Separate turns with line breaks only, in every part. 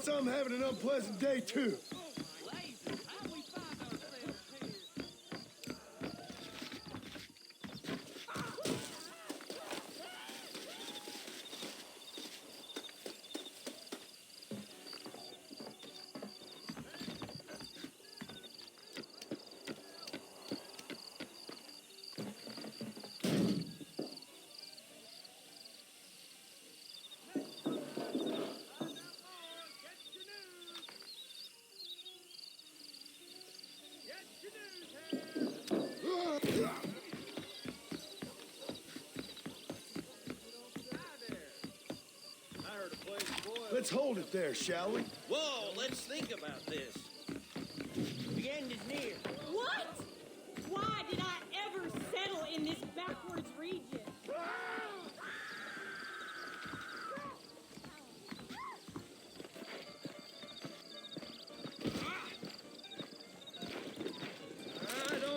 Guess I'm having an unpleasant day, too. Let's hold it there, shall we?
Whoa, let's think about this. The end is near.
What? Why did I ever settle in this backwards region?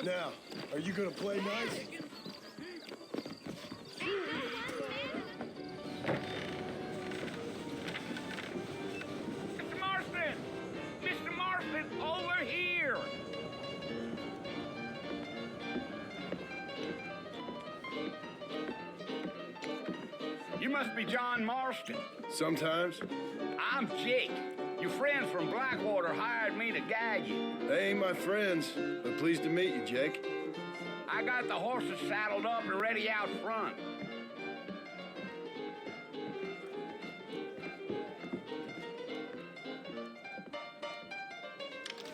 Now, are you gonna play nice?
Mr. Marston, over here! You must be John Marston.
Sometimes.
I'm Jake. Your friends from Blackwater hired me to guide you.
They ain't my friends, but pleased to meet you, Jake.
I got the horses saddled up and ready out front.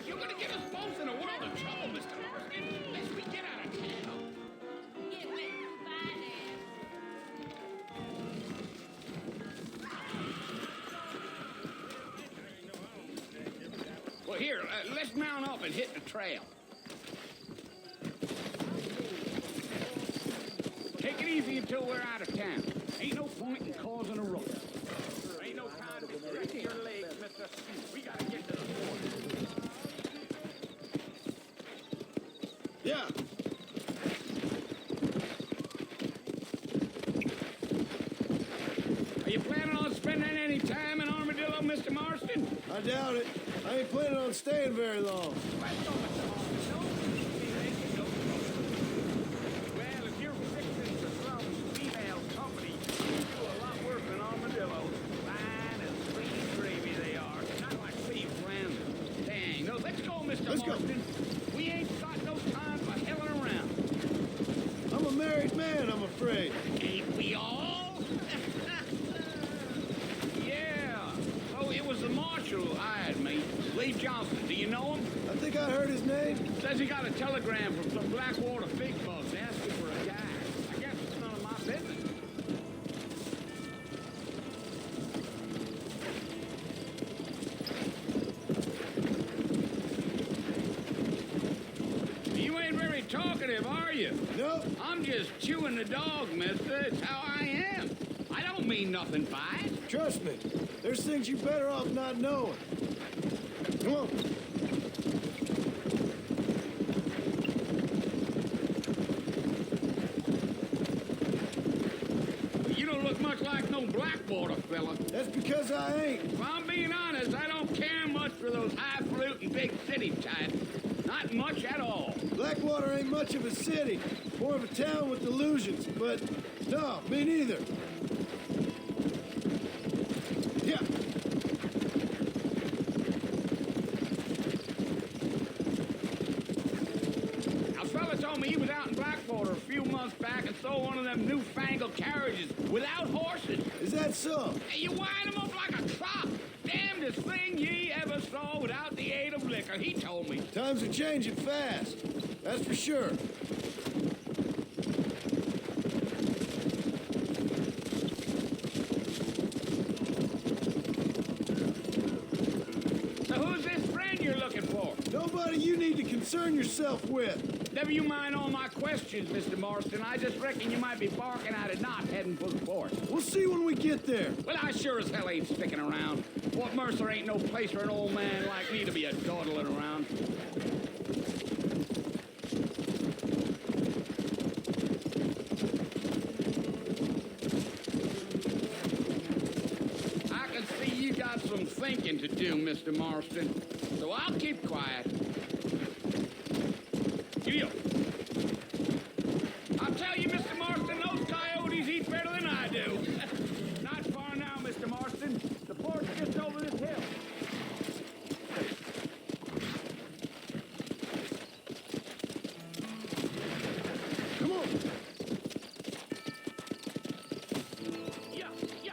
You're gonna get us both in a world of trouble, Mr. Marston, as we get out of town.
Get wet and finance.
Well, here, let's mount up and hit the trail. Take it easy until we're out of town. Ain't no point in causing a ruckus. Ain't no time to stretch your legs, Mr. We gotta get to the fort.
Yeah.
Are you planning on spending any time in Armadillo, Mr. Marston?
I doubt it. I ain't planning on staying very long.
Well, if you're fixing to some female company, you do a lot worse than Armadillo. Fine and sweet and gravy they are. Not like Steve Flanders. Dang. No, let's go, Mr.
Let's go.
Marston. We ain't got no time for helling around.
I'm a married man, I'm afraid.
Ain't we all? Yeah. Oh, it was the marshal who hired me. Lee Johnson. Do you know him?
I think I heard his name.
Says he got a telegram from some Blackwater big bugs asking for a guy. I guess it's none of my business. You ain't very talkative, are you?
No.
I'm just chewing the dog, mister. It's how I am. I don't mean nothing by it.
Trust me. There's things you better off not knowing. Come on.
You don't look much like no Blackwater fella.
That's because I ain't.
If I'm being honest, I don't care much for those highfalutin big city types. Not much at all.
Blackwater ain't much of a city. More of a town with illusions, but no, me neither. Yeah.
A fella told me he was out in Blackwater a few months back and saw one of them newfangled carriages without horses.
Is that so?
Hey, you wind them up like a clock. Damnedest thing ye ever saw without the aid of liquor, he told me.
Times are changing fast. That's for sure.
So who's this friend you're looking for?
Nobody you need to concern yourself with.
Never you mind all my questions, Mr. Marston. I just reckon you might be barking at a knot heading for the fort.
We'll see when we get there.
Well, I sure as hell ain't sticking around. Fort Mercer ain't no place for an old man like me to be a dawdling around. I can see you got some some thinking to do, Mr. Marston. So I'll keep quiet. Giddy up. I'll tell you, Mr. Marston, those coyotes eat better than I do. Not far now, Mr. Marston. The port's just over this hill.
Come on.
Yeah, yeah.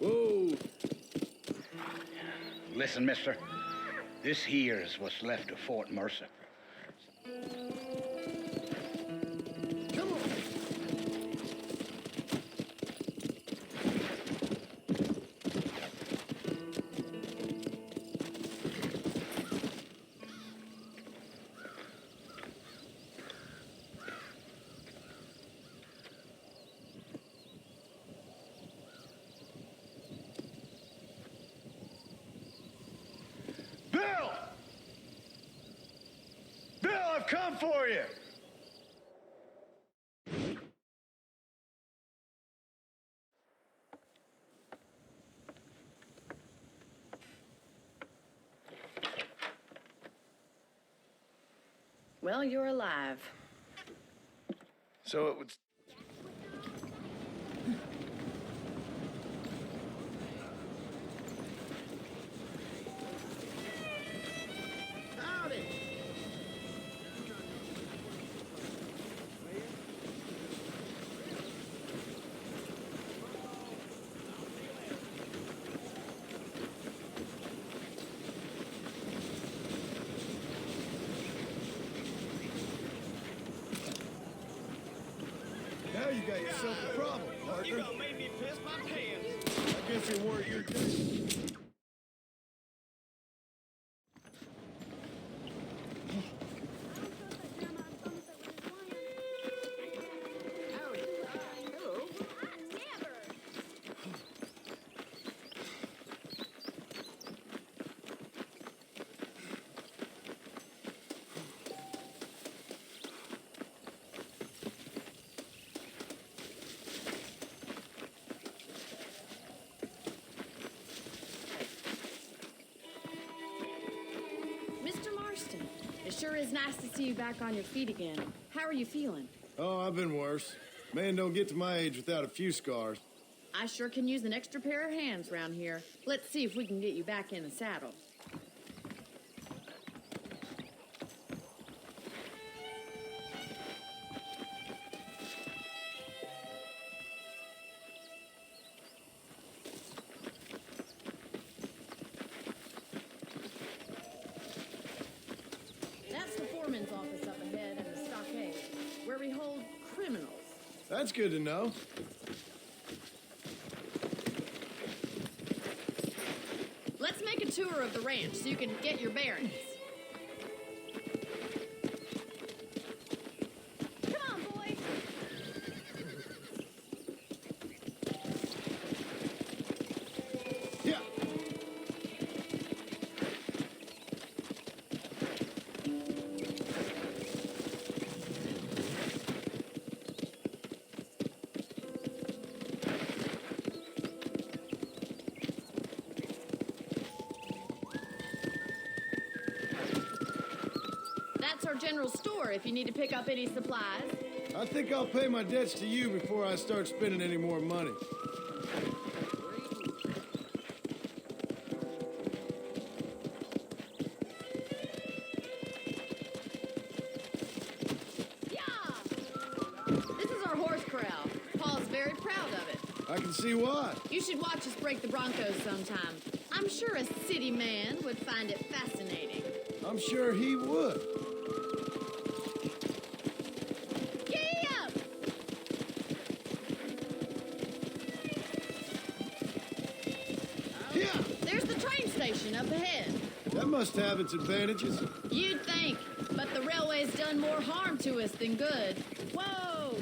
Whoa.
Listen, mister. This here is what's left of Fort Mercer.
Come on. Bill! Bill, I've come for you!
Well, you're alive.
So it would... Howdy! Now you got yourself a problem, partner.
You gonna make me piss my pants.
I guess it weren't your day.
Mr. Marston, it sure is nice to see you back on your feet again. How are you feeling?
Oh, I've been worse. Man don't get to my age without a few scars.
I sure can use an extra pair of hands around here. Let's see if we can get you back in the saddle. That's the foreman's office up ahead and the stockade, where we hold criminals.
That's good to know.
Let's make a tour of the ranch so you can get your bearings. Come on, boys.
Yeah.
That's our general store if you need to pick up any supplies.
I think I'll pay my debts to you before I start spending any more money.
Yeah! This is our horse corral. Paul's very proud of it.
I can see why.
You should watch us break the Broncos sometime. I'm sure a city man would find it fascinating.
I'm sure he would.
Giddy up!
Yeah.
There's the train station up ahead.
That must have its advantages.
You'd think, but the railway's done more harm to us than good. Whoa!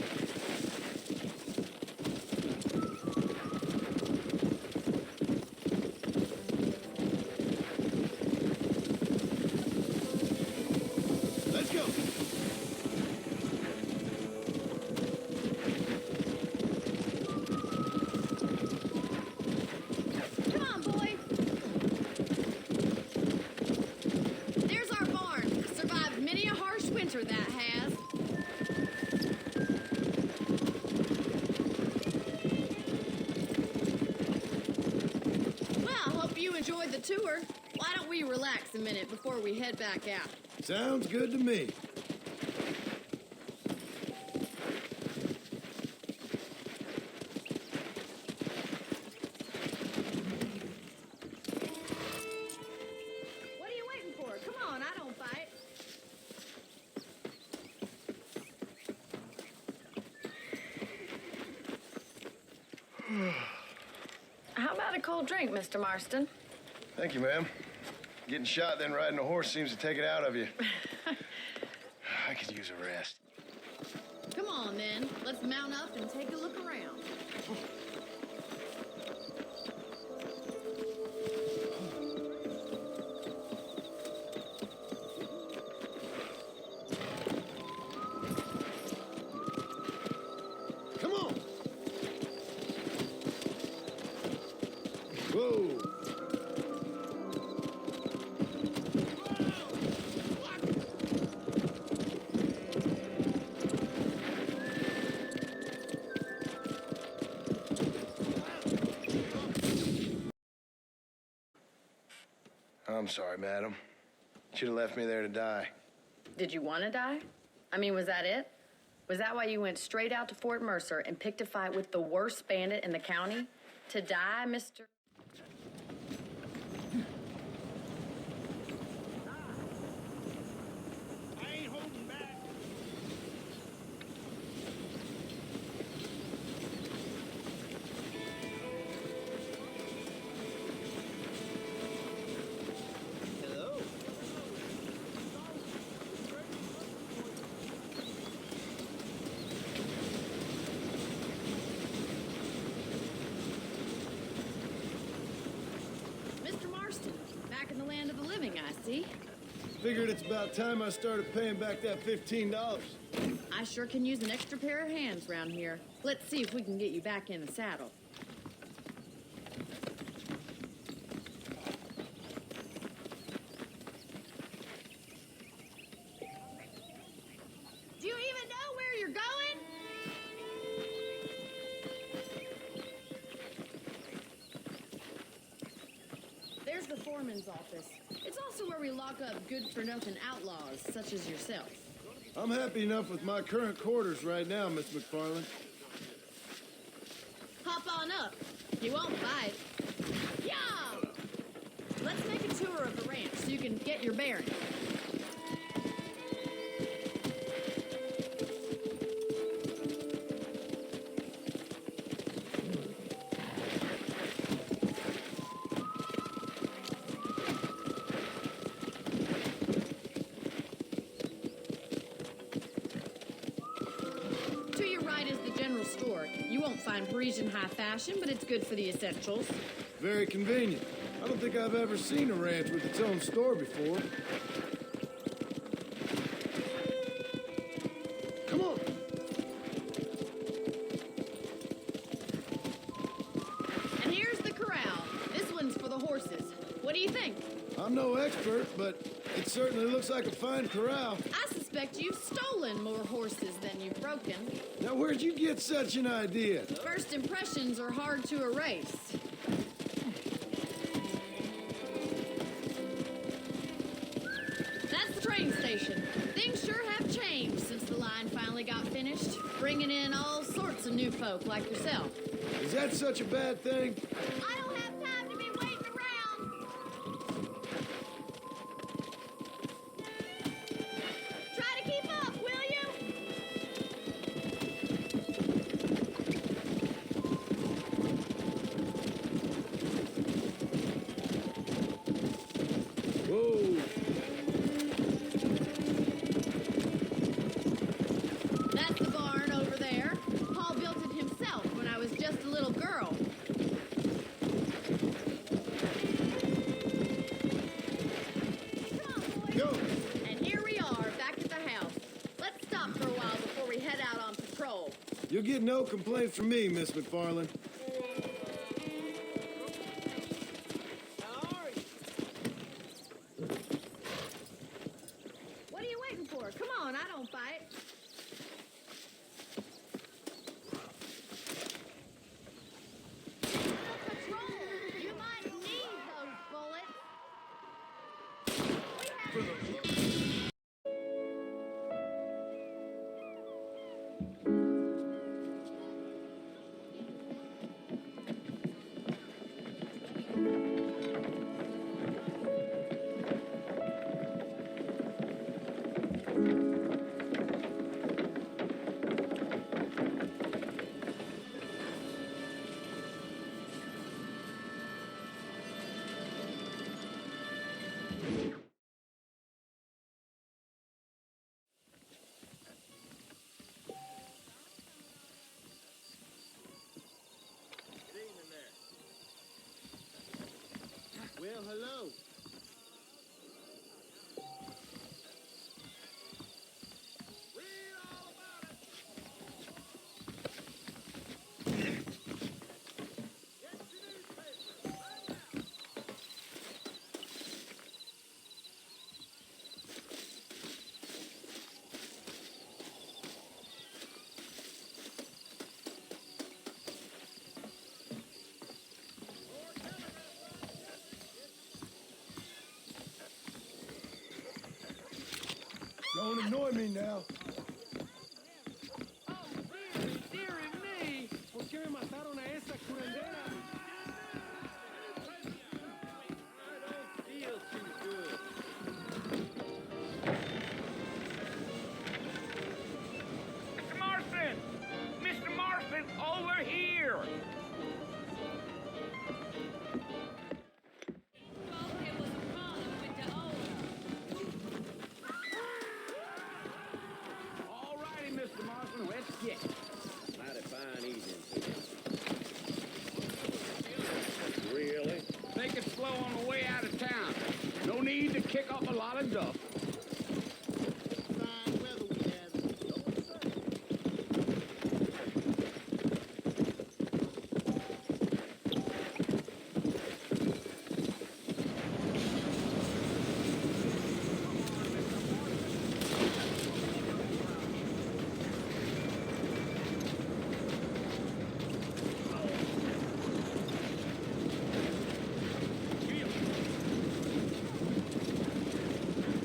tour. Why don't we relax a minute before we head back out?
Sounds good to me.
What are you waiting for? Come on, I don't fight. How about a cold drink, Mr. Marston?
Thank you, ma'am. Getting shot, then riding a horse seems to take it out of you. I could use a rest.
Come on, then. Let's mount up and take a look around.
Come on! Whoa! I'm sorry, madam. Should have left me there to die.
Did you want to die? I mean, was that it? Was that why you went straight out to Fort Mercer and picked a fight with the worst bandit in the county? To die, Mr.
I ain't holding back.
Hello.
Mr. Marston, back in the land of the living, I see.
Figured it's about time I started paying back that $15.
I sure can use an extra pair of hands round here. Let's see if we can get you back in the saddle. Do you even know where you're going? There's the foreman's office. It's also where we lock up good-for-nothing outlaws, such as yourself.
I'm happy enough with my current quarters right now, Miss McFarland.
Hop on up. You won't bite. Yeah! Let's make a tour of the ranch so you can get your bearings. To your right is the general store. You won't find Parisian high fashion, but it's good for the essentials.
Very convenient. I don't think I've ever seen a ranch with its own store before. Come on.
And here's the corral. This one's for the horses. What do you think?
I'm no expert, but it certainly looks like a fine corral.
I suspect you've stolen more horses than you've broken.
Now, where'd you get such an idea?
First impressions are hard to erase. That's the train station. Things sure have changed since the line finally got finished, bringing in all sorts of new folk like yourself.
Is that such a bad thing?
I don't have time to be waiting around. Try to keep up, will you?
Whoa.
That's the barn over there. Paul built it himself when I was just a little girl. Come on, boys.
Go.
And here we are, back at the house. Let's stop for a while before we head out on patrol.
You'll get no complaints from me, Miss McFarland.
How are you?
What are you waiting for? Come on, I don't fight. Patrol! You might need those bullets.
hello.
Don't annoy me now.
Oh, dearie me! ¿Por qué me mataron a esa curandera? I don't feel too good. Mr. Marston! Mr. Marston, over here! All righty, Mr. Marston, let's get it.
Mighty fine evening to you.
Really? Take it slow on the way out of town. No need to kick up a lot of dust.
Fine weather we have.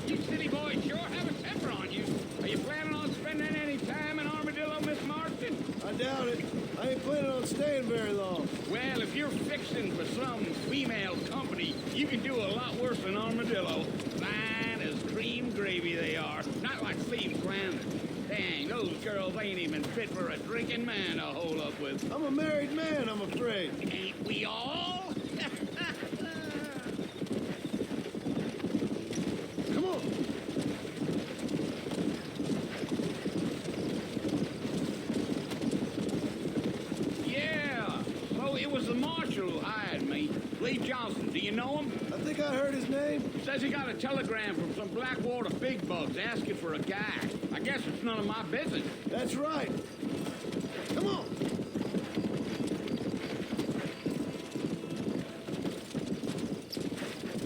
You city boys sure have a temper on you. Are you planning on spending any time in Armadillo, Miss Marston?
I doubt it. I ain't planning on staying very long.
Well, if you're fixing for some female company, you can do a lot worse than Armadillo. Fine as cream gravy they are. Not like Steve's Brandon. Dang, those girls ain't even fit for a drinking man to hole up with.
I'm a married man, I'm afraid.
Ain't we all?
Come on.
Yeah. So it was the marshal who hired me. Lee Johnson. Do you know him?
I think I heard his name.
Says he got a telegram from some Blackwater big bugs asking for a guy. I guess it's none of my business.
That's right. Come on.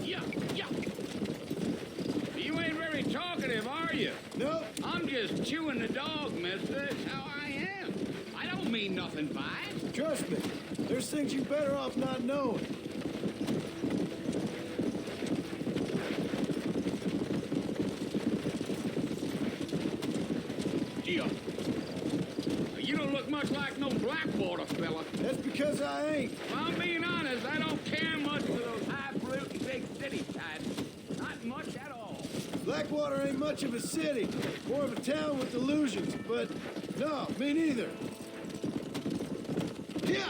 Yeah, yeah. You ain't very talkative, are you?
No,
I'm just chewing the dog, mister. That's how I am. I don't mean nothing by it.
trust me. There's things you better off not knowing.
Gio. You don't look much like no Blackwater fella.
That's because I ain't.
If I'm being honest, I don't care much for those highfalutin big city types. Not much at all.
Blackwater ain't much of a city. More of a town with illusions, but no, me neither. Yeah!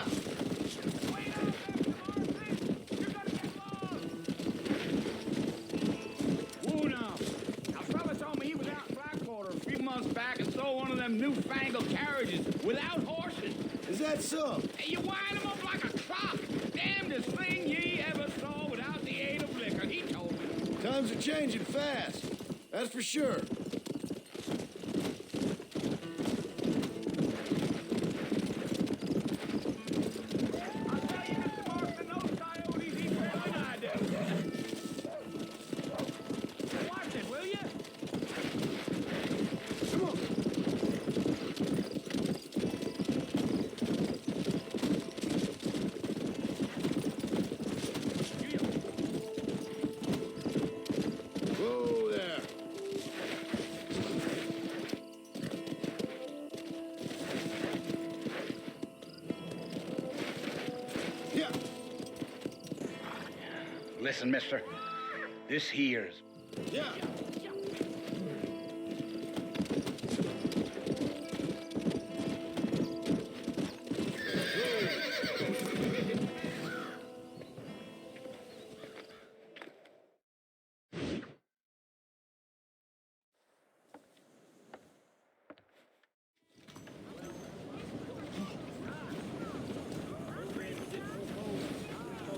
Wait up, Mr. Marston! You're gonna get lost! Whoa now. A fella told me he was out in Blackwater a few months back and saw one of them newfangled carriages without horses.
Is that so?
And you wind them up like a clock. Damnedest thing ye ever saw without the aid of liquor, he told me.
Times are changing fast. That's for sure.
I'll tell you, Mr. Marston, those coyotes eat better than I do. Watch it, will you?
Come on. Whoa there. Yeah.
Listen, mister. This here's
Yeah.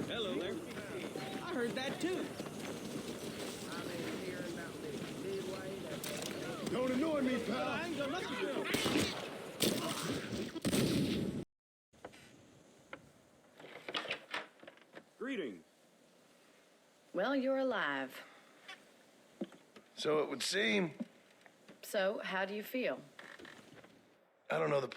Hello there. I heard that bad, too.
Don't annoy me, pal.
I ain't done nothing to him.
Greetings.
Well, you're alive.
So it would seem.
So, how do you feel?
I don't know the